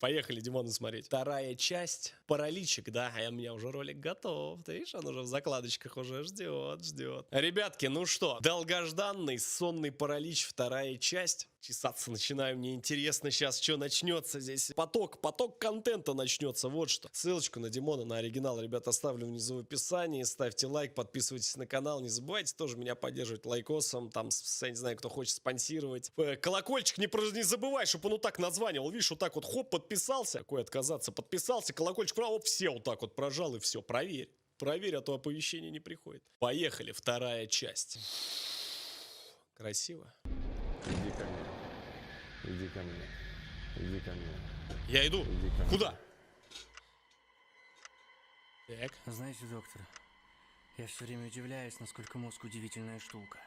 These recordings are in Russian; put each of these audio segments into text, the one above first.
Поехали Димона смотреть. Вторая часть. Параличик, да, а у меня уже ролик готов. Ты видишь, он уже в закладочках уже ждет. Ребятки, ну что, долгожданный сонный паралич, вторая часть. Чесаться начинаю, мне интересно сейчас, что начнется здесь. Поток контента начнется, вот что. Ссылочку на Димона, на оригинал, ребята, оставлю внизу в описании. Ставьте лайк, подписывайтесь на канал. Не забывайте тоже меня поддерживать лайкосом. Там, я не знаю, кто хочет спонсировать. Колокольчик не забывай, чтобы он вот так названивал. Видишь, вот так вот, хоп, подписался. Какой отказаться? Подписался, колокольчик, оп, все вот так вот прожал и все. Проверь. Проверь, а то оповещение не приходит. Поехали, вторая часть. Красиво. Иди ко мне. Иди ко мне. Иди ко мне. Я иду. Иди ко мне. Куда? Так. Знаете, доктор, я все время удивляюсь, насколько мозг удивительная штука.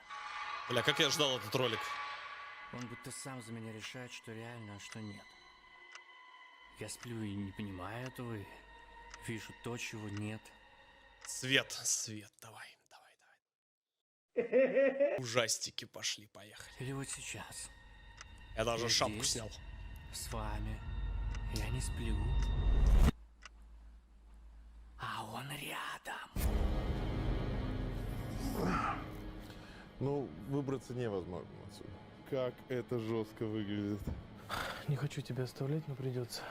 Бля, как я ждал этот ролик. Он будто сам за меня решает, что реально, а что нет. Я сплю и не понимаю этого, и вижу то, чего нет. Свет, давай. Ужастики пошли, поехали. Или вот сейчас, Я даже Я шапку здесь. снял. с вами, я не сплю, а он рядом. Ну, выбраться невозможно отсюда. Как это жестко выглядит. Не хочу тебя оставлять, но придется.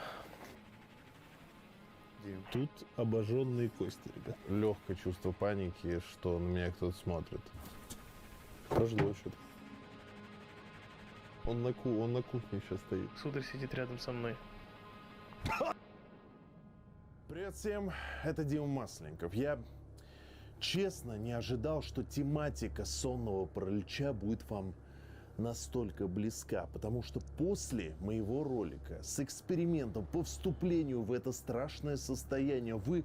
Дим, тут обожженные кости, ребят. Легкое чувство паники, что на меня кто-то смотрит. Тоже вообще-то. Он на кухне сейчас стоит. Сударь сидит рядом со мной. Привет всем, это Дима Масленников. Я честно не ожидал, что тематика сонного паралича будет вам настолько близка, потому что после моего ролика с экспериментом по вступлению в это страшное состояние вы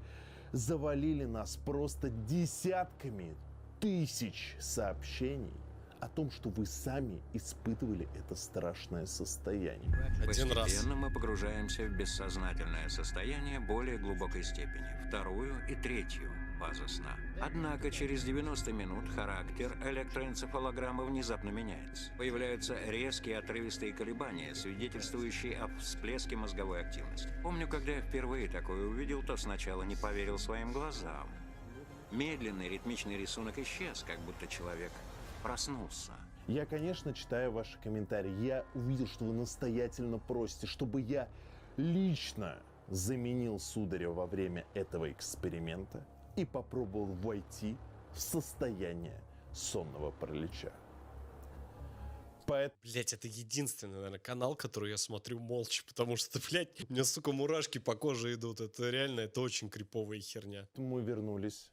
завалили нас просто десятками тысяч сообщений о том, что вы сами испытывали это страшное состояние. Один раз. Постепенно мы погружаемся в бессознательное состояние более глубокой степени, вторую и третью фазы сна. Однако через 90 минут характер электроэнцефалограммы внезапно меняется. Появляются резкие отрывистые колебания, свидетельствующие о всплеске мозговой активности. Помню, когда я впервые такое увидел, то сначала не поверил своим глазам. Медленный ритмичный рисунок исчез, как будто человек проснулся. Я, конечно, читаю ваши комментарии. Я увидел, что вы настоятельно просите, чтобы я лично заменил сударя во время этого эксперимента и попробовал войти в состояние сонного паралича. Поэтому Блять, это единственный, наверное, канал, который я смотрю молча, потому что, блядь, у меня, сука, мурашки по коже идут. Это реально, это очень криповая херня. мы вернулись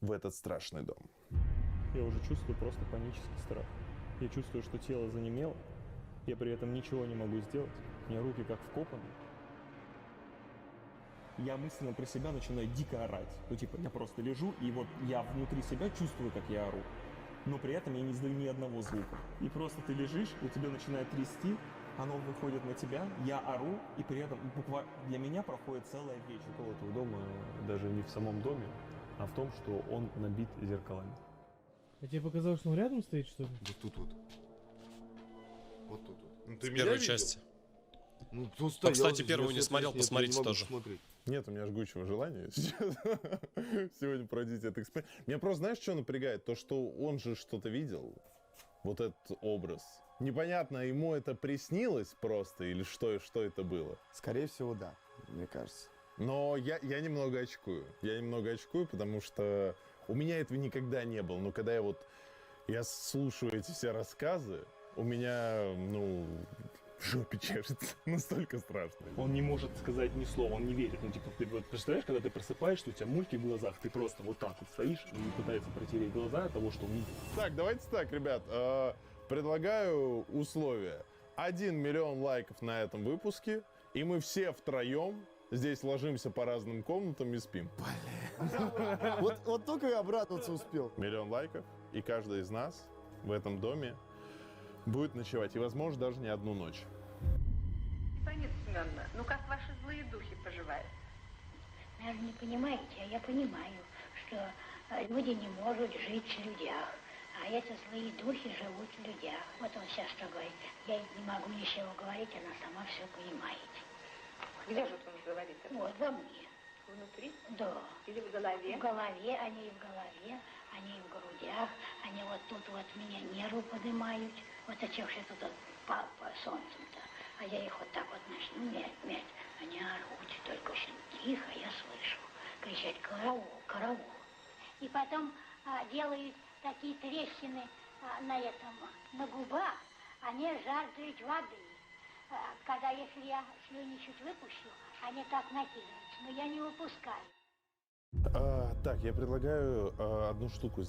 в этот страшный дом. Я уже чувствую просто панический страх. Я чувствую, что тело занемело. Я при этом ничего не могу сделать. У меня руки как вкопаны. Я мысленно про себя начинаю дико орать. Ну, типа, я просто лежу, и вот я внутри себя чувствую, как я ору. Но при этом я не издаю ни одного звука. И просто ты лежишь, у тебя начинает трясти, оно выходит на тебя, я ору, и при этом буквально для меня проходит целая вечность. Прикол этого дома даже не в самом доме, а в том, что он набит зеркалами. А тебе показалось, что он рядом стоит, что ли? Вот тут вот. Вот тут вот. Ну, ты В меня первой видел? части. Ну, кто стоял кстати, здесь? первую Я не смотрел, нет, я посмотрите не могу тоже. смотреть. Нет, у меня жгучего желания сейчас сегодня пройти этот эксперимент. Меня просто, знаешь, что напрягает? То, что он же что-то видел. Вот этот образ. Непонятно, ему это приснилось просто или что это было. Скорее всего, да, мне кажется. Но я немного очкую. Я немного очкую, потому что у меня этого никогда не было. Но когда я слушаю эти все рассказы, у меня, в жопе чешется. Настолько страшно. Он не может сказать ни слова, он не верит. Ну, типа, ты вот представляешь, когда ты просыпаешься, у тебя мульки в глазах, ты просто вот так вот стоишь и пытаешься протереть глаза от того, что он видит. Так, давайте так, ребят. Предлагаю условия. 1 миллион лайков на этом выпуске, и мы все втроем здесь ложимся по разным комнатам и спим. Вот только я обрадоваться успел. 1 миллион лайков, и каждый из нас в этом доме будет ночевать. И, возможно, даже не одну ночь. Фаниса Семеновна, ну как ваши злые духи поживают? Наверное, не понимаете, а я понимаю, что люди не могут жить в людях. А эти злые духи живут в людях. Вот он сейчас что говорит. Я не могу ничего говорить, она сама все понимает. Где же вот он говорит? Вот во мне. Внутри? Да. Или в голове? В голове, они и в голове, они и в грудях, они вот тут вот меня нервы поднимают. Вот зачем же тут вот по солнцем-то? А я их вот так вот начну мять. Они орут, только очень тихо я слышу. Кричать караул, караул. И потом делают такие трещины на губах, они жаждут воды. Когда, если я слюни чуть выпущу, они так накидываются, но я не выпускаю. Так, я предлагаю одну штуку.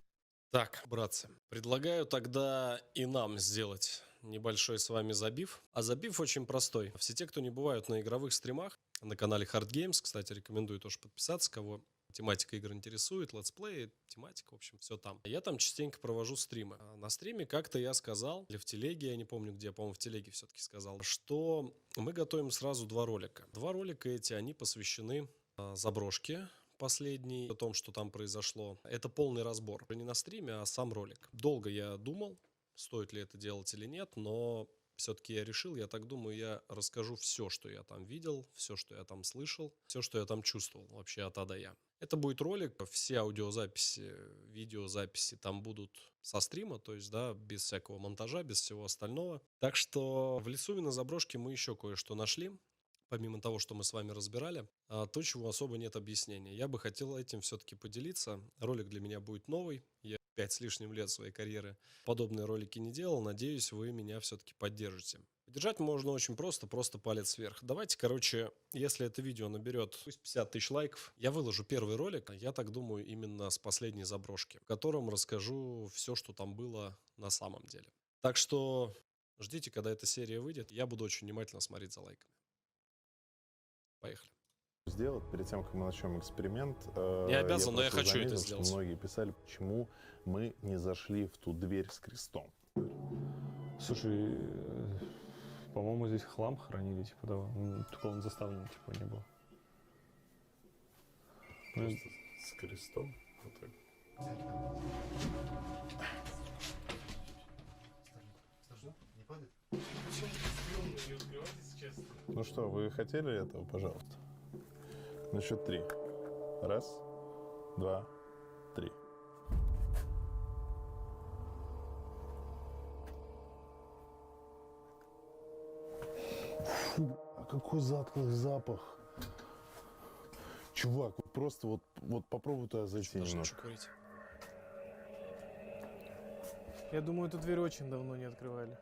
Так, братцы, предлагаю тогда и нам сделать небольшой с вами забив. А забив очень простой. Все те, кто не бывают на игровых стримах, на канале Hard Games, кстати, рекомендую тоже подписаться, кого тематика игр интересует, летсплеи, тематика, в общем, все там. Я там частенько провожу стримы. На стриме как-то я сказал, или в телеге, я не помню где, по-моему, в телеге все-таки сказал, что мы готовим сразу 2 ролика. 2 ролика эти, они посвящены заброшке последней, о том, что там произошло. Это полный разбор. Не на стриме, а сам ролик. Долго я думал, стоит ли это делать или нет, но все-таки я решил, я так думаю, я расскажу все, что я там видел, все, что я там слышал, все, что я там чувствовал вообще от А до Я. Это будет ролик, все аудиозаписи, видеозаписи там будут со стрима, то есть, да, без всякого монтажа, без всего остального. Так что в лесу на заброшке мы еще кое-что нашли. Помимо того, что мы с вами разбирали, то, чего особо нет объяснения. Я бы хотел этим все-таки поделиться. Ролик для меня будет новый. Я 5 с лишним лет своей карьеры подобные ролики не делал. Надеюсь, вы меня все-таки поддержите. Поддержать можно очень просто палец вверх. Давайте, короче, если это видео наберет 50 тысяч лайков, я выложу первый ролик, я так думаю, именно с последней заброшки, в котором расскажу все, что там было на самом деле. Так что ждите, когда эта серия выйдет. Я буду очень внимательно смотреть за лайками. Поехали. Сделать перед тем, как мы начнем эксперимент. Не обязан, но я просто хочу это заметил, что сделать. многие писали, почему мы не зашли в ту дверь с крестом. Слушай, по-моему, здесь хлам хранили, типа, да, только он заставлен, типа, не был. Просто с крестом. Вот так. Не падает? Ну что, вы хотели этого, пожалуйста? На счет 3. 1, 2, 3. Фу, а какой затхлый запах. Чувак, вот просто вот попробуй туда зайти немножко. Курить. Я думаю, эту дверь очень давно не открывали.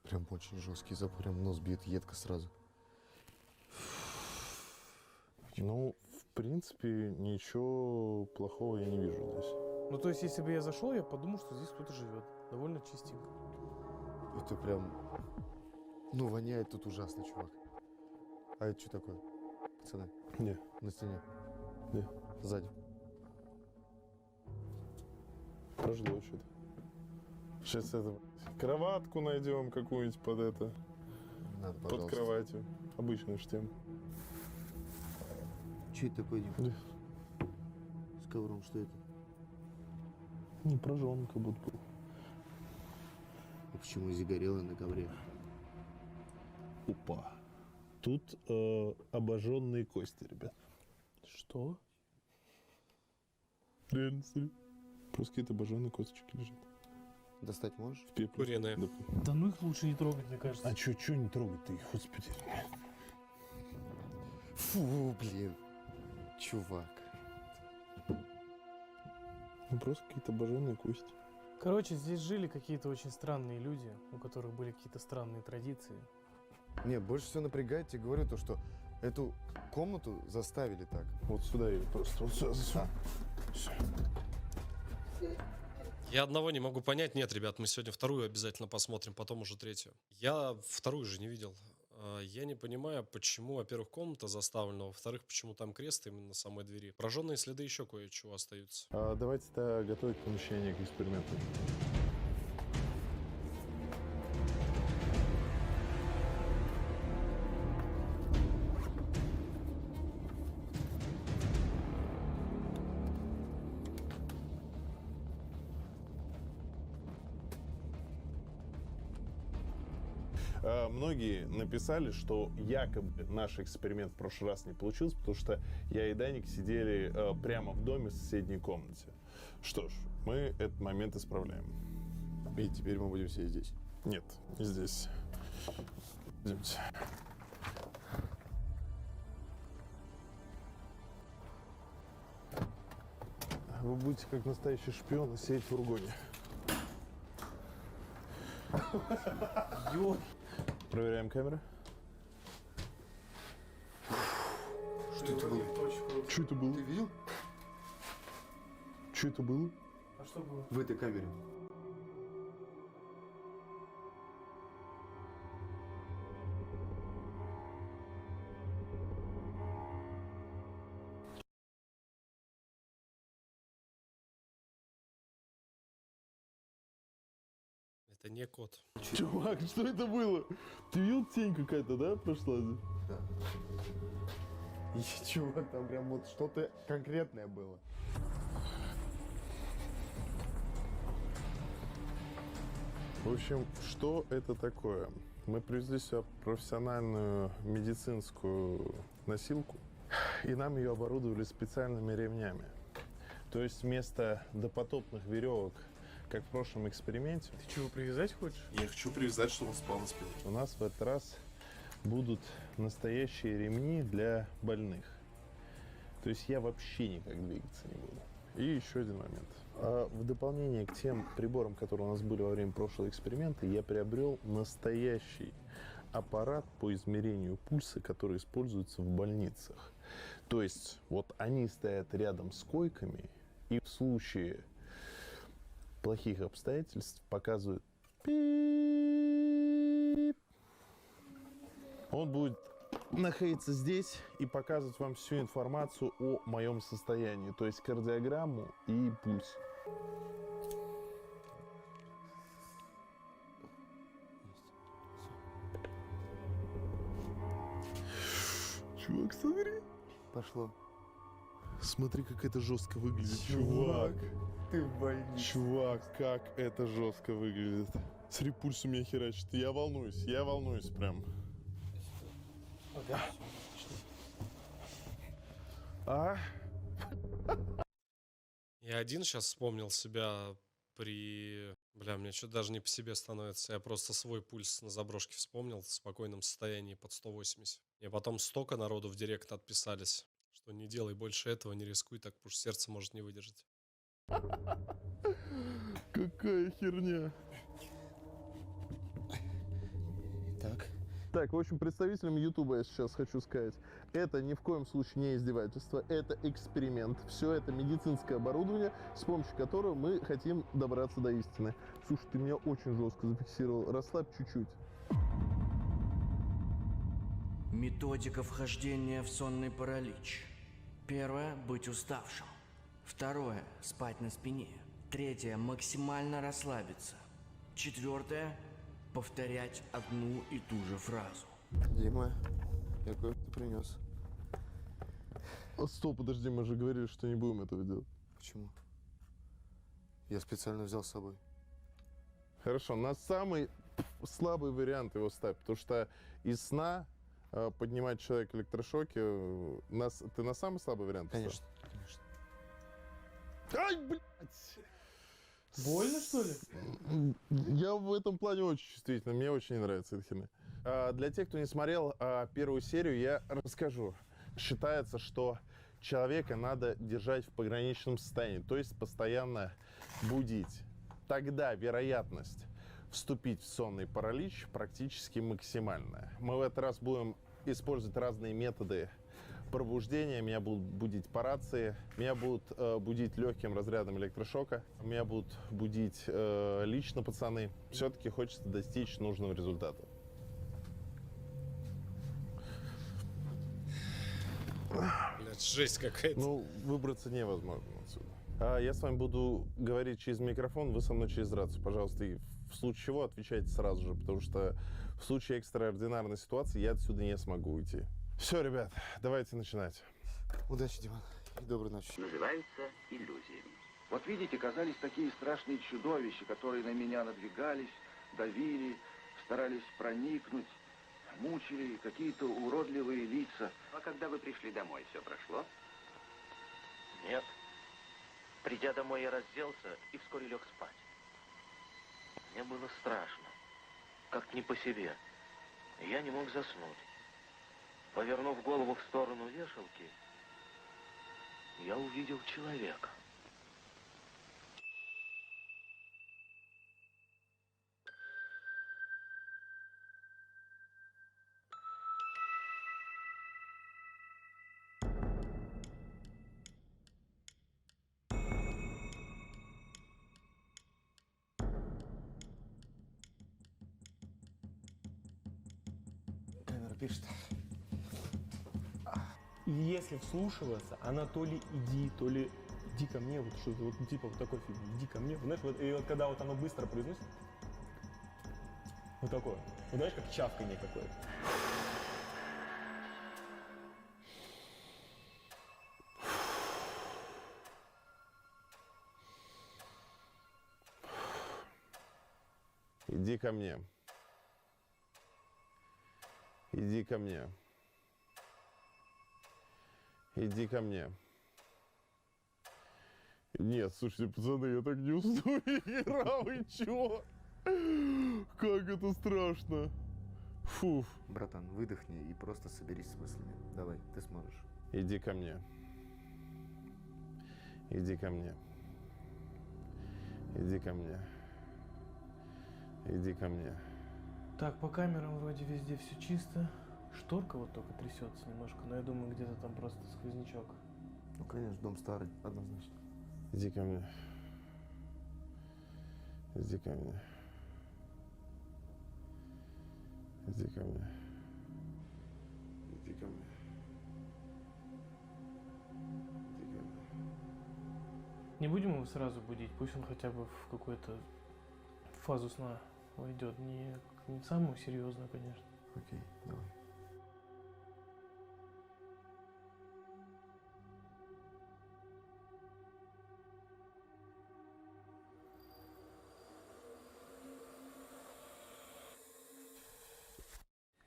Прям очень жесткий запах, прям нос бьет едко сразу. Ну, в принципе, ничего плохого я не вижу здесь. Ну, то есть, если бы я зашел, я подумал, что здесь кто-то живет. Довольно чистенько. Это прям... Ну, воняет тут ужасно, чувак. А это что такое, пацаны? Не. На стене? Не. Сзади. Прожило что-то. Сейчас это... Кроватку найдем какую-нибудь под это. Надо, под пожалуйста. кроватью. Обычную штем. Что это такое, Дим? Да. С ковром, что это? Ну, прожжён как будто был. А почему загорело на ковре? Опа. Тут обожженные кости, ребят. Что? Реально, смотри. Просто какие-то обожженные косточки лежат. Достать можешь? В пепле. Куриные. Да. Да ну их лучше не трогать, мне кажется. А чё не трогать-то их, господи. Фу, блин. Чувак. Ну, просто какие-то обожженные кости. Короче, здесь жили какие-то очень странные люди, у которых были какие-то странные традиции. Не, больше всего напрягает, тебе говорю, то, что эту комнату заставили так. Вот сюда ее просто. Вот сюда засунь. Всё. Я одного не могу понять. Нет, ребят, мы сегодня вторую обязательно посмотрим, потом уже третью. Я вторую же не видел. Я не понимаю, почему, во-первых, комната заставлена, во-вторых, почему там крест именно на самой двери. Прожженные следы еще кое-чего остаются. Давайте-то готовить помещение к эксперименту. Многие написали, что якобы наш эксперимент в прошлый раз не получился, потому что я и Даник сидели прямо в доме в соседней комнате. Что ж, мы этот момент исправляем. И теперь мы будем сидеть здесь. Нет, не здесь. Идемте. Вы будете как настоящий шпион сидеть в фургоне. Проверяем камеры. Что это было? Что это было? Ты видел? Что это было? А что было? В этой камере. Это не кот. Чувак, что это было? Ты видел, тень какая-то, да, прошла здесь? Да. И, чувак, там прям вот что-то конкретное было. В общем, что это такое? Мы привезли сюда профессиональную медицинскую носилку, и нам ее оборудовали специальными ремнями. То есть вместо допотопных веревок, как в прошлом эксперименте, Ты чего, привязать хочешь? я хочу привязать, чтобы он спал на спине. У нас в этот раз будут настоящие ремни для больных. То есть я вообще никак двигаться не буду. И еще один момент. В дополнение к тем приборам, которые у нас были во время прошлого эксперимента, я приобрел настоящий аппарат по измерению пульса, который используется в больницах. То есть вот они стоят рядом с койками и в случае плохих обстоятельств показывают пип. Он будет находиться здесь и показывать вам всю информацию о моем состоянии, то есть кардиограмму и пульс. Чувак, смотри. Пошло. Смотри, как это жестко выглядит, чувак. Ты в больнице. Чувак, как это жестко выглядит. Смотри, пульс у меня херачит. Я волнуюсь прям. Ага. А? Я один сейчас вспомнил себя при... Бля, мне что-то даже не по себе становится. Я просто свой пульс на заброшке вспомнил в спокойном состоянии под 180. И потом столько народу в директ отписались, что не делай больше этого, не рискуй так, потому что сердце может не выдержать. Какая херня. Так, в общем, представителям Ютуба я сейчас хочу сказать, это ни в коем случае не издевательство, это эксперимент. Все это медицинское оборудование, с помощью которого мы хотим добраться до истины. Слушай, ты меня очень жестко зафиксировал, расслабь чуть-чуть. Методика вхождения в сонный паралич. Первое – быть уставшим. Второе – спать на спине. Третье – максимально расслабиться. Четвертое – повторять одну и ту же фразу. Дима, я кое-что принес. Стоп, подожди, мы же говорили, что не будем этого делать. Почему? Я специально взял с собой. Хорошо, на самый слабый вариант его ставь, потому что из сна поднимать человека электрошоки, ты на самый слабый вариант поставил? Конечно, конечно. Ай, блядь! Больно, что ли? Я в этом плане очень чувствительный, мне очень не нравится эта херня. Для тех, кто не смотрел первую серию, я расскажу. Считается, что человека надо держать в пограничном состоянии, то есть постоянно будить. Тогда вероятность вступить в сонный паралич практически максимальная. Мы в этот раз будем использовать разные методы пробуждения. Меня будут будить по рации, меня будут будить легким разрядом электрошока, меня будут будить лично пацаны. Все-таки хочется достичь нужного результата. Блядь, жесть какая-то. Ну, выбраться невозможно отсюда. Я с вами буду говорить через микрофон, вы со мной через рацию. Пожалуйста, и в случае чего отвечайте сразу же, потому что в случае экстраординарной ситуации я отсюда не смогу уйти. Все, ребят, давайте начинать. Удачи, Диман. И доброй ночи. Называется иллюзиями. Вот видите, казались такие страшные чудовища, которые на меня надвигались, давили, старались проникнуть, мучили какие-то уродливые лица. А когда вы пришли домой, все прошло? Нет. Придя домой, я разделся и вскоре лег спать. Мне было страшно, как не по себе. И я не мог заснуть. Повернув голову в сторону вешалки, я увидел человека. Камера пишет. И если вслушиваться, она то ли иди, то ли иди ко мне, вот что-то вот типа вот такой фильм, иди ко мне, знаешь, вот, и вот когда вот оно быстро произносит, вот такое, вот знаешь, как чавканье какое-то. Иди ко мне. Иди ко мне. Иди ко мне. Нет, слушайте, пацаны, я так не усну ни хера, вы чё? Как это страшно. Фу. Братан, выдохни и просто соберись с мыслями. Давай, ты сможешь. Иди ко мне. Иди ко мне. Иди ко мне. Иди ко мне. Так, по камерам вроде везде все чисто. Шторка вот только трясется немножко, но я думаю, где-то там просто сквознячок. Ну, конечно, дом старый, однозначно. Иди ко мне. Иди ко мне. Иди ко мне. Иди ко мне. Иди ко мне. Не будем его сразу будить, пусть он хотя бы в какую-то фазу сна войдет. Не в самую серьезную, конечно. Окей, давай.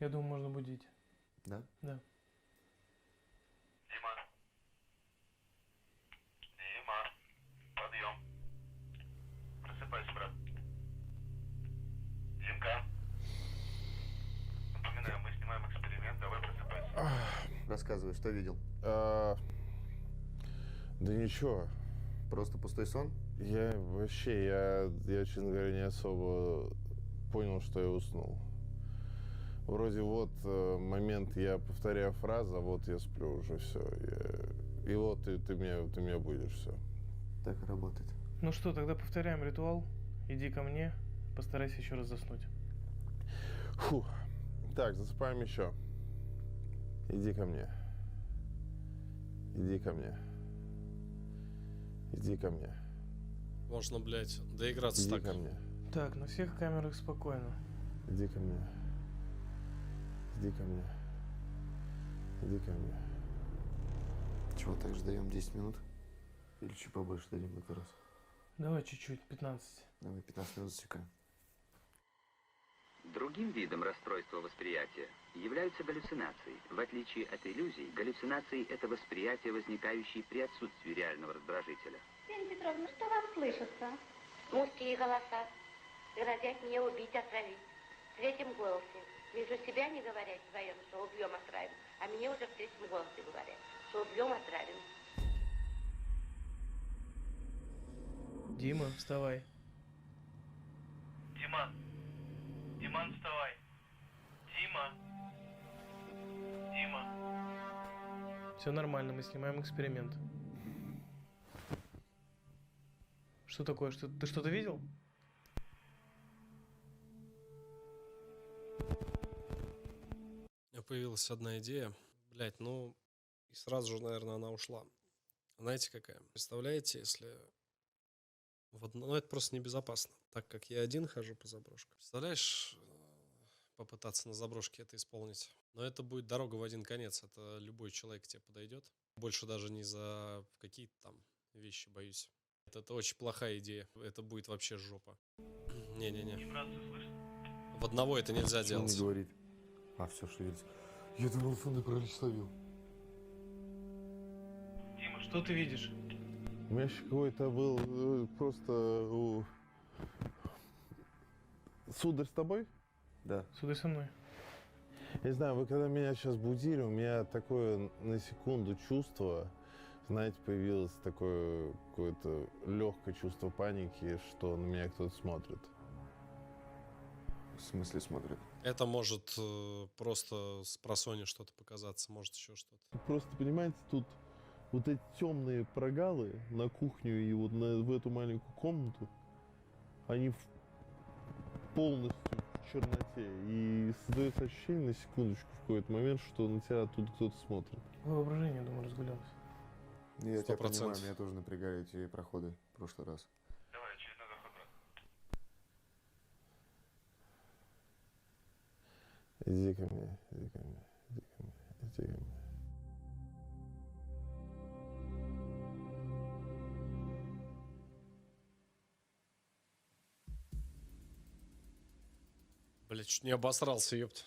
Я думаю, можно будить. Да? Да. Дима. Дима. Подъем. Просыпайся, брат. Димка. Напоминаю, мы снимаем эксперимент, давай просыпайся. Рассказывай, что видел? Да ничего. Просто пустой сон? Я, честно говоря, не особо понял, что я уснул. Вроде вот момент, я повторяю фразу, а вот я сплю уже, все. И вот ты меня будешь, все. Так и работает. Ну что, тогда повторяем ритуал. Иди ко мне, постарайся еще раз заснуть. Фу. Так, засыпаем еще. Иди ко мне. Иди ко мне. Иди ко мне. Можно, блядь, доиграться Иди так. ко мне. Так, на всех камерах спокойно. Иди ко мне. Иди ко мне. Иди ко мне. Чего, так ждаем 10 минут? Или чуть побольше дадим в этот раз? Давай чуть-чуть, 15. Давай 15 минут засекаем. Другим видом расстройства восприятия являются галлюцинации. В отличие от иллюзий, галлюцинации – это восприятие, возникающее при отсутствии реального раздражителя. Елена Петровна, что вам слышится? Мужские голоса. Грозят мне убить, отравить. В третьем голосе. Вижу себя, не говорят вдвоем, что убьем, отравим. А мне уже в третьем голосе говорят, что убьем, отравим. Дима, вставай. Диман. Диман, вставай. Дима. Дима. Все нормально, мы снимаем эксперимент. Что такое? Ты что-то видел? У меня появилась одна идея. Блять, ну, и сразу же, наверное, она ушла. Знаете, какая? Представляете, если... Вот, ну, это просто небезопасно, так как я один хожу по заброшкам. Представляешь, попытаться на заброшке это исполнить? Но это будет дорога в один конец. Это любой человек к тебе подойдет. Больше даже не за какие-то там вещи боюсь. Это очень плохая идея. Это будет вообще жопа. Не-не-не. Вибрацию слышно? В одного это нельзя Что он делать. не говорит? А, все, шевелится. Я думал, сонный паралич словил. Дима, что ты видишь? У меня еще какой-то был просто... Сударь с тобой? Да. Сударь со мной. Я не знаю, вы когда меня сейчас будили, у меня такое на секунду чувство, знаете, появилось такое какое-то легкое чувство паники, что на меня кто-то смотрит. В смысле смотрит? Это может просто с просони что-то показаться, может еще что-то. Просто, понимаете, тут вот эти темные прогалы на кухню и вот в эту маленькую комнату, они полностью в черноте. И создается ощущение на секундочку в какой-то момент, что на тебя тут кто-то смотрит. Воображение, думаю, разгулялось. Я тебя 100%. понимаю, меня тоже напрягали эти проходы в прошлый раз. Давай, очередной заход, брат. Иди ко мне, иди ко мне, иди ко мне, иди ко мне. Блять, чуть не обосрался, ёпт.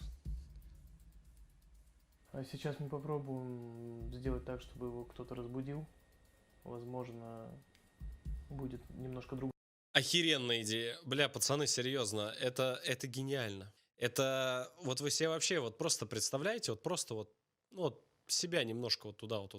А сейчас мы попробуем сделать так, чтобы его кто-то разбудил. Возможно, будет немножко другой. Охеренная идея. Бля, пацаны, серьезно, это гениально. Это вот вы себе вообще вот просто представляете, вот просто вот, ну, вот себя немножко вот туда вот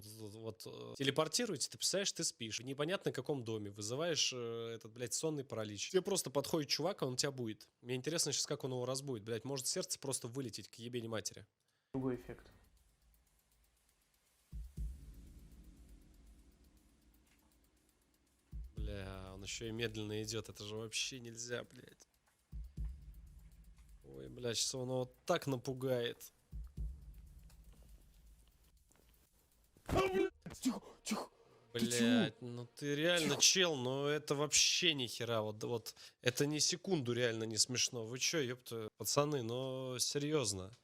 телепортируете, ты представляешь, ты спишь, в непонятно каком доме, вызываешь этот, блядь, сонный паралич. Тебе просто подходит чувак, а он тебя будет. Мне интересно сейчас, как он его разбудит, блядь, может сердце просто вылететь к ебени матери. Другой эффект. Бля, он еще и медленно идет, это же вообще нельзя, блядь. Ой, бля, сейчас он его так напугает. Тихо, тихо. Блять, ну ты реально чел, но это вообще ни хера. Вот это ни секунду реально не смешно. Вы чё, ёпта, пацаны, но серьезно.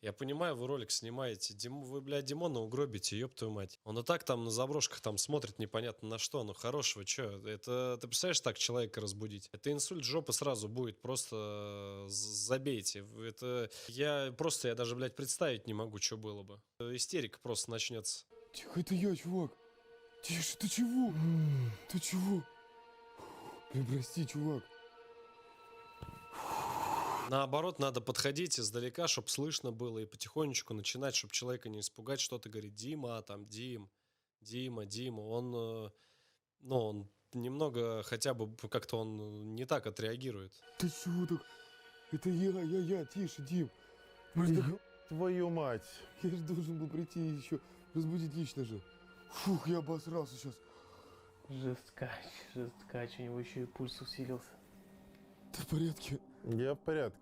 Я понимаю, вы ролик снимаете. Вы, блядь, Димона угробите, ёб твою мать. Он и так там на заброшках там смотрит непонятно на что. Ну хорошего, чё? Это, ты представляешь, так человека разбудить? Это инсульт жопы сразу будет. Просто забейте. Это я даже, блядь, представить не могу, что было бы. Истерика просто начнется. Тихо, это я, чувак. Тише, ты чего? Ты чего? Блин, прости, чувак. Наоборот, надо подходить издалека, чтобы слышно было, и потихонечку начинать, чтобы человека не испугать, что-то говорит: Дима, там, Дима. Он, ну, он немного хотя бы как-то он не так отреагирует. Ты чего так? Это я, тише, Дим. Просто... Твою мать. Я же должен был прийти еще разбудить лично же. Фух, я обосрался сейчас. Жесткач, у него еще и пульс усилился. Ты в порядке? Я в порядке.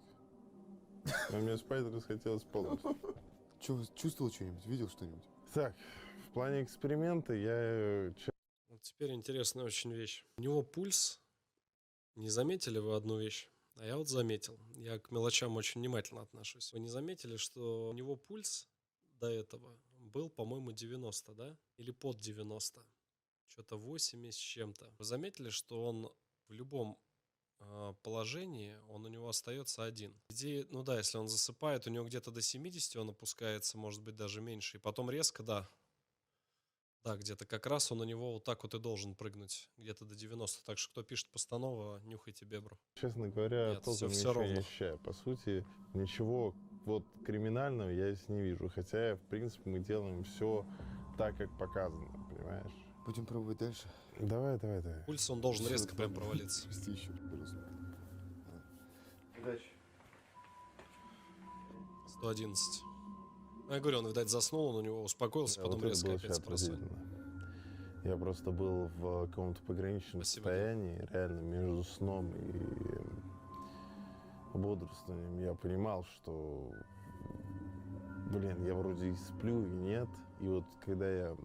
Но мне спать расхотелось полностью. Че, чувствовал что-нибудь? Видел что-нибудь? Так, в плане эксперимента я... Вот теперь интересная очень вещь. У него пульс. Не заметили вы одну вещь? А я вот заметил. Я к мелочам очень внимательно отношусь. Вы не заметили, что у него пульс до этого был, по-моему, 90, да? Или под 90. Что-то 80 с чем-то. Вы заметили, что он в любом положении, он у него остается один. Идея, ну да, если он засыпает, у него где-то до 70 он опускается, может быть, даже меньше. И потом резко, да, где-то как раз он у него вот так вот и должен прыгнуть, где-то до 90. Так что, кто пишет постанову, нюхайте бебру. Честно говоря, Нет, толком все ничего не ровно. ощущаю. По сути, ничего вот криминального я здесь не вижу. Хотя, в принципе, мы делаем все так, как показано, понимаешь? Будем пробовать дальше? Давай. Пульс он должен Всё, резко прям ладно. провалиться. Прости еще раз. Удачи. 111. Ну, я говорю, он, видать, заснул, он у него успокоился, Да, потом вот это резко было опять вообще спросил. отвратительно. Я просто был в каком-то пограничном Спасибо, состоянии, реально между сном и бодрствованием. Я понимал, что, блин, я вроде и сплю, и нет. И вот когда я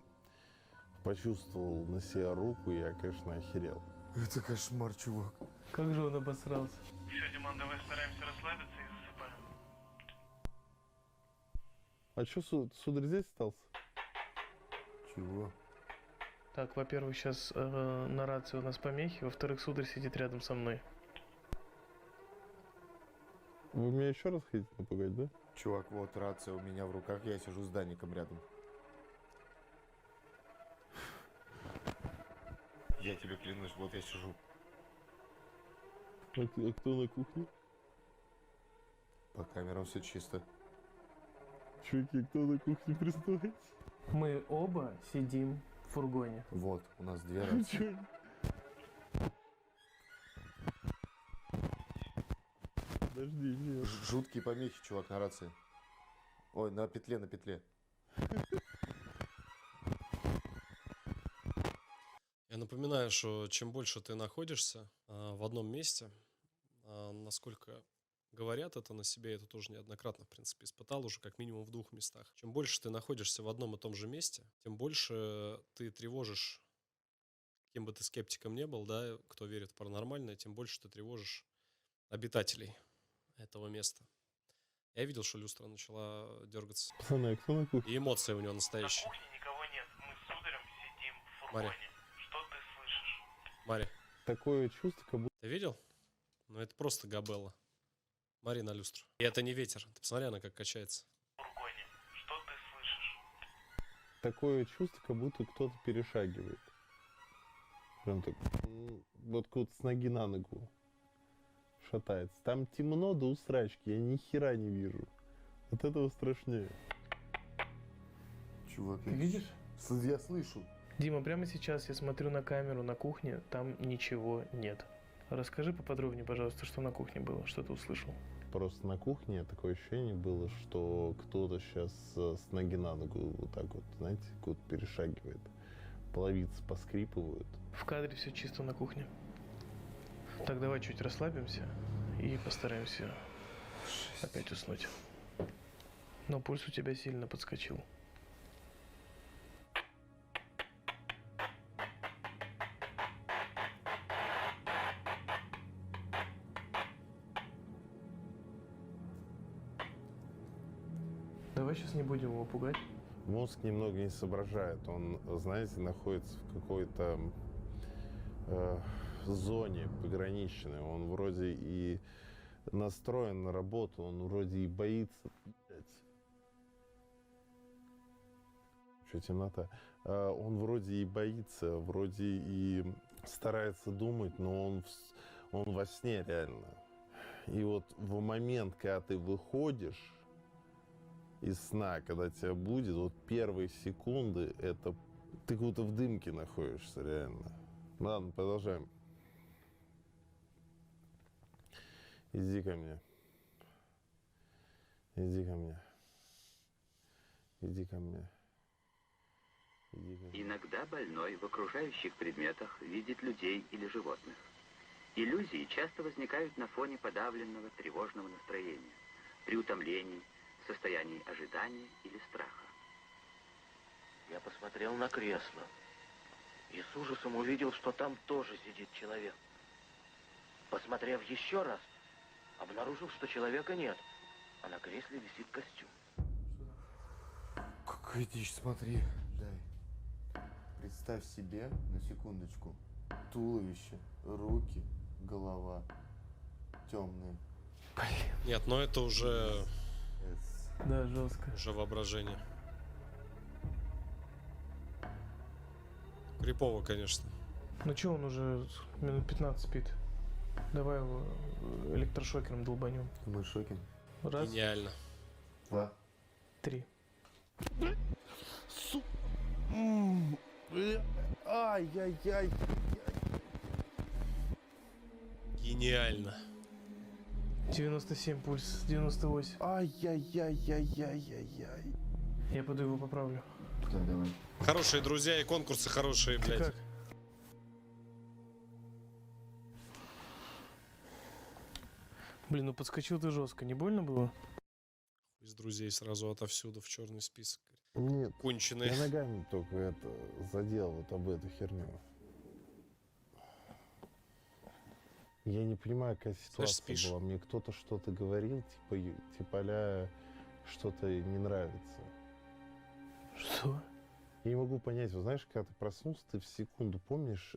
почувствовал на себе руку, я, конечно, охерел. Это кошмар, чувак. Как же он обосрался. Все, Диман, давай стараемся расслабиться и засыпаем. А что, сударь здесь остался? Чего? Так, во-первых, сейчас на рации у нас помехи, во-вторых, сударь сидит рядом со мной. Вы меня еще раз хотите напугать, да? Чувак, вот рация у меня в руках, я сижу с Даником рядом. Я тебе клянусь, вот я сижу. А кто на кухне? По камерам все чисто. Чуваки, кто на кухне, признавайтесь? Мы оба сидим в фургоне. Вот, у нас две рации. Подожди, нет. Жуткие помехи, чувак, на рации. Ой, на петле, на петле. Я напоминаю, что чем больше ты находишься в одном месте, насколько говорят это на себе, это тоже неоднократно, в принципе, испытал уже как минимум в 2 местах. Чем больше ты находишься в одном и том же месте, тем больше ты тревожишь, кем бы ты скептиком не был, да, кто верит в паранормальное, тем больше ты тревожишь обитателей этого места. Я видел, что люстра начала дергаться. Пацаны, а кто на кухне? И эмоции у него настоящие. На кухне никого нет. Мы с сударем сидим в Мария. фургоне. Что ты слышишь? Мария, Такое чувство, как будто... ты видел? Ну это просто габелла. Мари на люстру. И это не ветер. Ты посмотри, она как качается. В фургоне. Что ты слышишь? Такое чувство, как будто кто-то перешагивает. Прям так, вот как с ноги на ногу шатается. Там темно до усрачки, я ни хера не вижу. От этого страшнее. Чувак, Ты видишь? Я слышу. Дима, прямо сейчас я смотрю на камеру на кухне, там ничего нет. Расскажи поподробнее, пожалуйста, что на кухне было, что ты услышал. Просто на кухне такое ощущение было, что кто-то сейчас с ноги на ногу вот так вот, знаете, кто-то перешагивает. Половицы поскрипывают. В кадре все чисто на кухне. Так, давай чуть расслабимся и постараемся опять уснуть. Но пульс у тебя сильно подскочил. Давай сейчас не будем его пугать. Мозг немного не соображает. Он, знаете, находится в какой-то зоне пограничной. Он вроде и настроен на работу, он вроде и боится. Что, темнота? Он вроде и боится, вроде и старается думать, но он во сне реально. И вот в момент, когда ты выходишь из сна, когда тебя будет, вот первые секунды, это ты как будто в дымке находишься реально. Ладно, продолжаем. Иди ко мне. Иди ко мне. Иди ко мне. Иди ко мне. Иногда больной в окружающих предметах видит людей или животных. Иллюзии часто возникают на фоне подавленного тревожного настроения, при утомлении, состоянии ожидания или страха. Я посмотрел на кресло и с ужасом увидел, что там тоже сидит человек. Посмотрев еще раз, обнаружил, что человека нет, а на кресле висит костюм. Какая дичь, смотри. Дай. Представь себе, на секундочку, туловище, руки, голова темные. Нет, но это уже... Да, жестко. Уже воображение. Крипово, конечно. Ну что, он уже минут 15 спит. Давай его электрошокером долбанем. Мы в шоке. Раз, Гениально. 2, 3. Ай-яй-яй. Гениально. 97 пульс, 98. Ай-яй-яй-яй-яй-яй-яй. Я пойду его поправлю. Да, давай. Хорошие друзья и конкурсы хорошие, Ты блядь. как? Блин, ну подскочил ты жестко, не больно было? Из друзей сразу отовсюду в черный список. Нет, Конченые. я ногами только это задел вот об эту херню. Я не понимаю, какая ситуация спишь? была. Мне кто-то что-то говорил, типа а-ля что-то не нравится. Что? Я не могу понять, вот знаешь, когда ты проснулся, ты в секунду помнишь,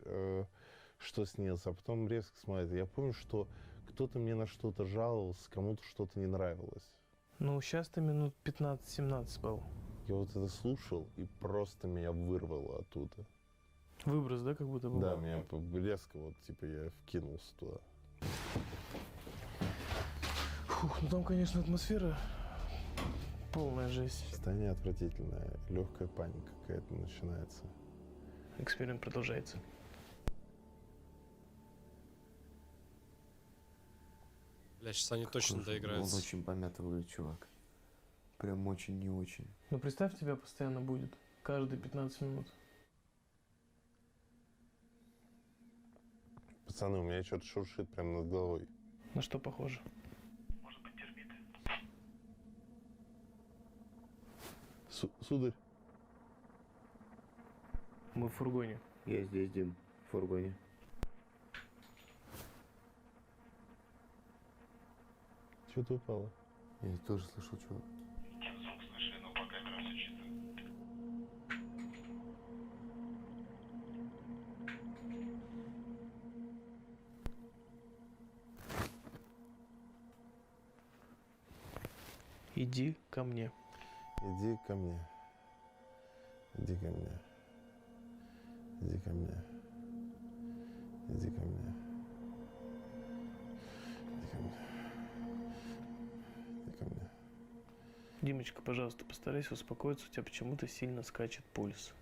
что снилось, а потом резко смотришь. Я помню, что кто-то мне на что-то жаловался, кому-то что-то не нравилось. Ну, сейчас ты минут 15-17 был. Я вот это слушал, и просто меня вырвало оттуда. Выброс, да, как будто был? Да, меня резко вот, типа, я вкинулся туда. Фух, ну там, конечно, атмосфера полная жесть. Состояние отвратительное, легкая паника какая-то начинается. Эксперимент продолжается. Бля, сейчас они точно Он доиграются. очень помятый выглядит, чувак. Прям очень не очень. Ну, представь, тебя постоянно будет. Каждые 15 минут. Пацаны, у меня что-то шуршит прямо над головой. На что похоже? Сударь. Мы в фургоне. Я здесь, Дим, в фургоне. Что-то упало. Я тоже слышал, чувак. Звук слышали, но по камерам все чисто. Иди ко мне. Иди ко мне. Иди ко мне. Иди ко мне. Иди ко мне. Иди ко мне. Иди ко мне. Димочка, пожалуйста, постарайся успокоиться. У тебя почему-то сильно скачет пульс.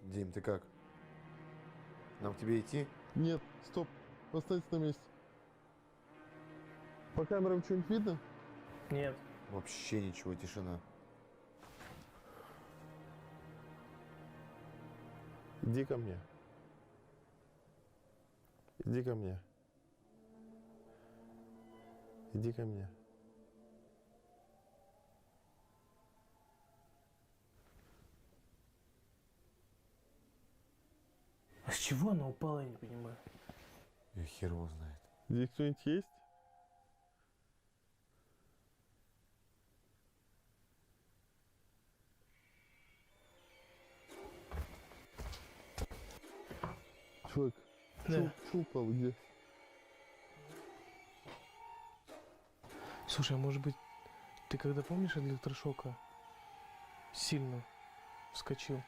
Дим, ты как? Нам к тебе идти? Нет, стоп, останься на месте. По камерам что-нибудь видно? Нет. Вообще ничего, тишина. Иди ко мне. Иди ко мне. Иди ко мне. А с чего она упала, я не понимаю. Я хер его знает. Здесь кто-нибудь есть? Чувак, Да. что упал, где? Слушай, а может быть, ты когда помнишь от электрошока сильно вскочил?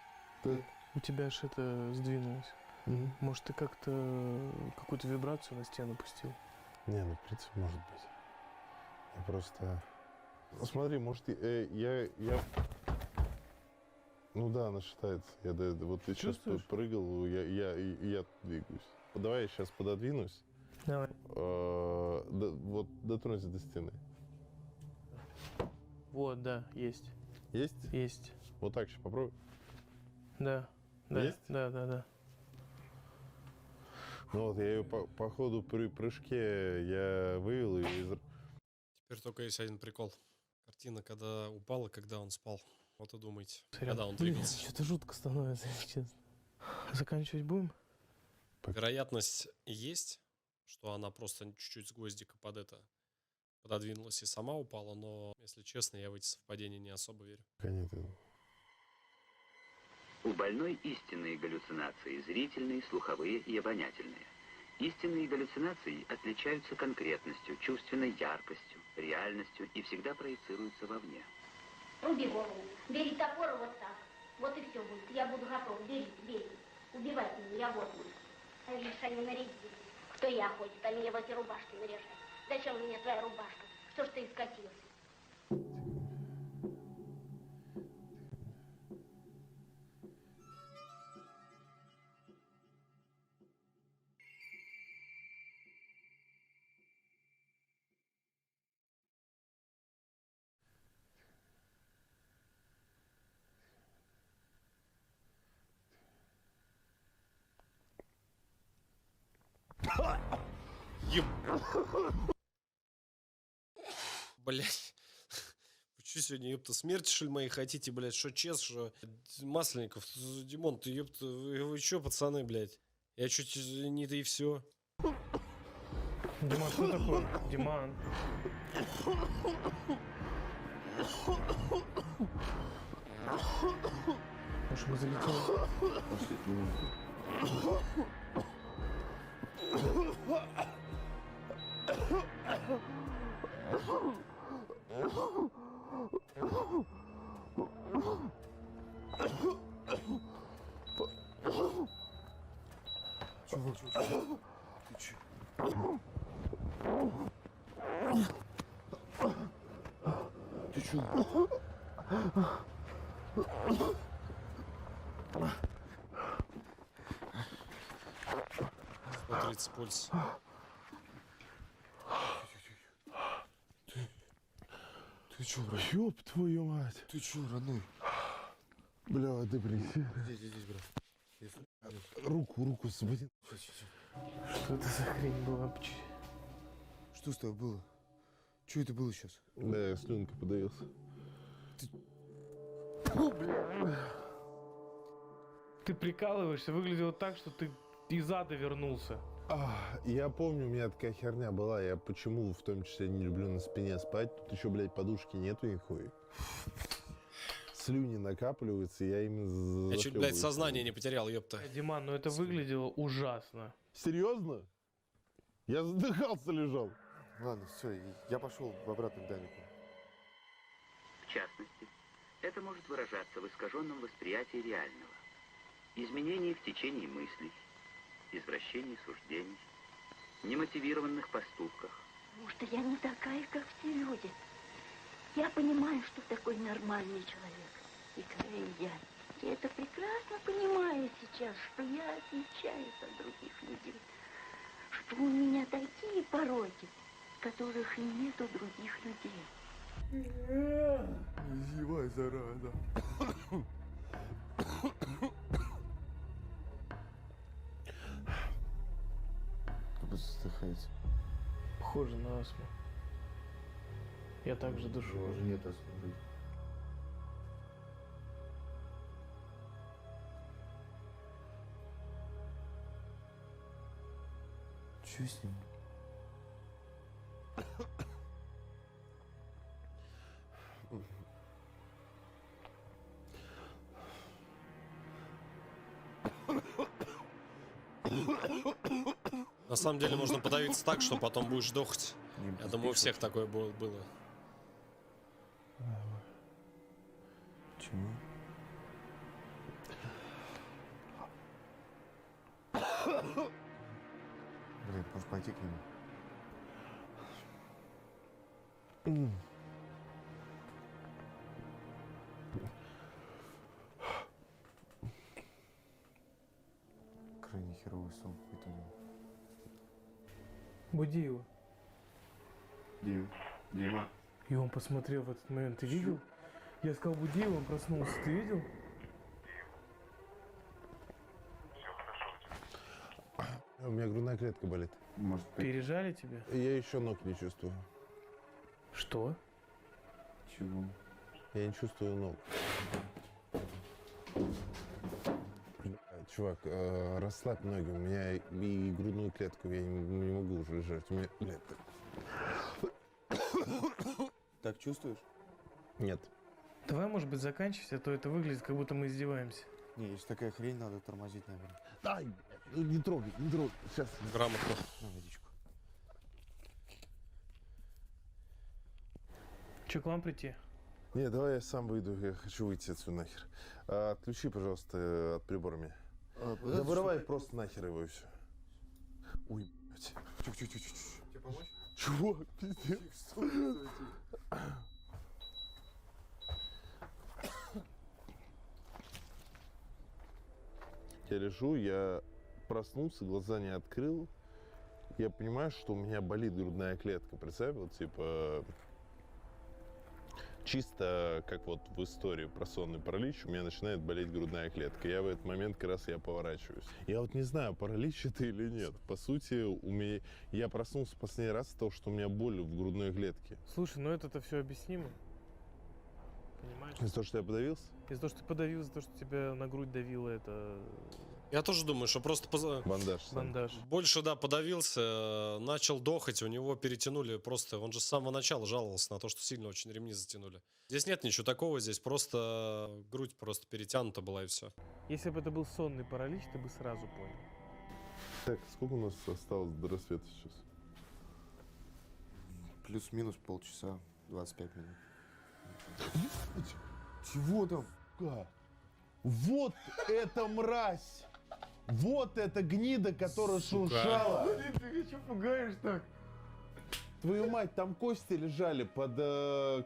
Да. У тебя аж это сдвинулось. Мгм. Может, ты как-то какую-то вибрацию на стену пустил? Не, ну, в принципе, может быть. Я просто... Ну, смотри, может, я... Ну да, она шатается. Вот ты сейчас Чувствуешь? прыгал, я двигаюсь. Давай я сейчас пододвинусь. Давай. Вот дотронься до стены. Вот, да, есть. Есть? Есть. Вот так сейчас попробуй. Да. Да. Есть? Да, да, да. Ну вот, я ее по ходу при прыжке я вывел ее из... Теперь только есть один прикол. Картина, когда упала, когда он спал. Вот и думайте. Сорян. Когда он Блин, двигался. что-то жутко становится, если честно. Заканчивать будем? Вероятность есть, что она просто чуть-чуть с гвоздика пододвинулась и сама упала, но, если честно, я в эти совпадения не особо верю. У больной истинные галлюцинации – зрительные, слуховые и обонятельные. Истинные галлюцинации отличаются конкретностью, чувственной яркостью, реальностью и всегда проецируются вовне. Руби голову, бери топор вот так. Вот и все будет. Я буду готов. Бери, бери. Убивайте меня, я вот буду. А лишь они нарядились. Кто я ходит, а мне в эти рубашки наряжать? Зачем мне твоя рубашка? Что ж ты искатился? Еб... Блять. Вы что сегодня, ёпта, смерти, что ли, мои хотите, блядь? Что Чес, что Масленников? Димон, ты, ёпта, вы чё, пацаны, блядь? Я чуть не то и все. Диман, что такое? Диман. Может, мы залетели? Чувак, ты чё? Ты чё? Смотрится пульс. Ты чё, брат? Ёб твою мать. Ты чё, родной? Бля, ты присядь. Здесь, брат. Руку освободи. Что это за хрень была? Что с тобой было? Что это было сейчас? Да, слюнка подавился. Ты прикалываешься, выглядело так, что ты из ада вернулся. Я помню, у меня такая херня была. Я почему в том числе не люблю на спине спать. Тут еще, блядь, подушки нету никакой. Слюни накапливаются, я ими Я чуть, блядь, сознание не потерял, ёпта. Диман, ну это выглядело ужасно. Серьезно? Я задыхался, лежал. Ладно, все, я пошел обратно к Данику. В частности, это может выражаться в искаженном восприятии реального, изменении в течение мыслей, извращении суждений, немотивированных поступках. Потому что я не такая, как все люди. Я понимаю, что такой нормальный человек. И я это прекрасно понимаю сейчас, что я отличаюсь от других людей. Что у меня такие пороки, которых и нет у других людей. Зевай, зараза. Как будто задыхается. Похоже на астму. Я также душу. Уже нет астмы. Чё с ним? На самом деле можно подавиться так, что потом будешь дохать. Я думаю, у всех такое было. Чему? Блин, может пойти к нему? Крайне херовый сон какой-то у него. Буди его. Дима. И он посмотрел в этот момент. Ты видел? Я сказал, буди его, он проснулся. Ты видел? У меня грудная клетка болит. Может, Пережали тебя? Я еще ног не чувствую. Что? Чего? Я не чувствую ног. Чувак, расслабь ноги. У меня и грудную клетку я не могу уже лежать. У меня, блядь, Так чувствуешь? Нет. Давай, может быть, заканчивать, а то это выглядит, как будто мы издеваемся. Не, если такая хрень, надо тормозить, наверное. Дай, не трогай, не трогай. Сейчас. Грамотно. На, водичку. Че, к вам прийти? Не, давай я сам выйду. Я хочу выйти отсюда нахер. Отключи, пожалуйста, от прибора меня. Да вырывай просто нахер его и все. Ой, блядь. Тихо. Тебе помочь? Чувак, пиздец. Я лежу, я проснулся, глаза не открыл. Я понимаю, что у меня болит грудная клетка. Представь, вот типа... чисто как вот в истории про сонный паралич, у меня начинает болеть грудная клетка. Я в этот момент как раз я поворачиваюсь. Я вот не знаю, паралич это или нет. По сути, я проснулся последний раз от того, что у меня боль в грудной клетке. Слушай, ну это-то все объяснимо. Понимаешь? Из-за того, что я подавился? Из-за того, что ты подавился, из-за того, что тебя на грудь давило, это Я тоже думаю, что просто Бандаж. бандаж. больше, да, подавился, начал дохать, у него перетянули просто, он же с самого начала жаловался на то, что сильно очень ремни затянули. Здесь нет ничего такого, здесь просто грудь просто перетянута была и все. Если бы это был сонный паралич, ты бы сразу понял. Так, сколько у нас осталось до рассвета сейчас? Плюс-минус полчаса, 25 минут. Чего там? Вот эта мразь! Вот эта гнида, которая шуршала! Ты что пугаешь так? Твою мать, там кости лежали под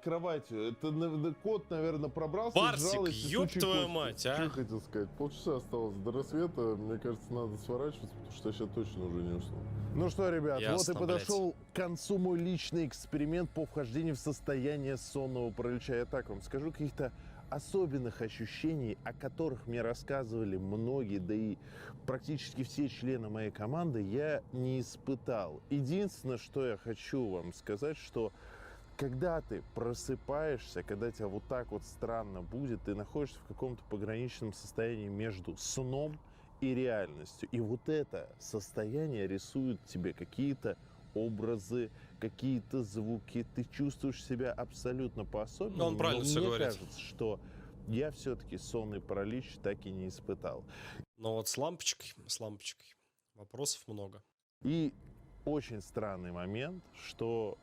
кроватью. Это кот, наверное, пробрался. Барсик, ёб твою мать, Что а! хотел сказать? Полчаса осталось до рассвета. Мне кажется, надо сворачиваться, потому что я сейчас точно уже не усну. Ну что, ребят, Ясно, вот и подошел к концу мой личный эксперимент по вхождению в состояние сонного паралича. Я так вам скажу, каких-то особенных ощущений, о которых мне рассказывали многие, да и практически все члены моей команды, я не испытал. Единственное, что я хочу вам сказать, что когда ты просыпаешься, когда тебя вот так вот странно будет, ты находишься в каком-то пограничном состоянии между сном и реальностью. И вот это состояние рисует тебе какие-то образы, какие-то звуки. Ты чувствуешь себя абсолютно по-особенному. Он правильно но всё мне говорит. кажется, что я все-таки сонный паралич так и не испытал. Но вот с лампочкой вопросов много. И очень странный момент, что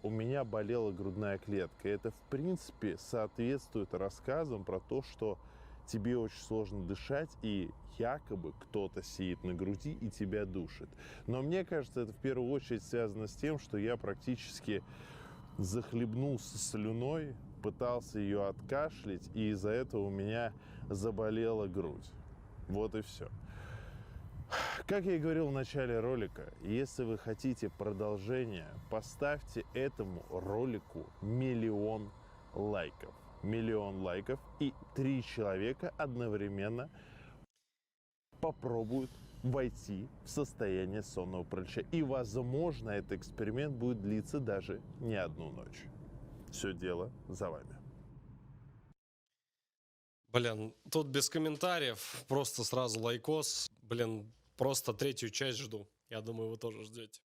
у меня болела грудная клетка. Это, в принципе, соответствует рассказам про то, что тебе очень сложно дышать, и якобы кто-то сидит на груди и тебя душит. Но мне кажется, это в первую очередь связано с тем, что я практически захлебнулся слюной, пытался ее откашлять, и из-за этого у меня заболела грудь. Вот и все. Как я и говорил в начале ролика, если вы хотите продолжения, поставьте этому ролику 1 000 000 лайков. 1 000 000 лайков, и 3 человека одновременно попробуют войти в состояние сонного паралича. И, возможно, этот эксперимент будет длиться даже не одну ночь. Все дело за вами. Блин, тут без комментариев, просто сразу лайкос. Блин, просто 3-ю часть жду. Я думаю, вы тоже ждете.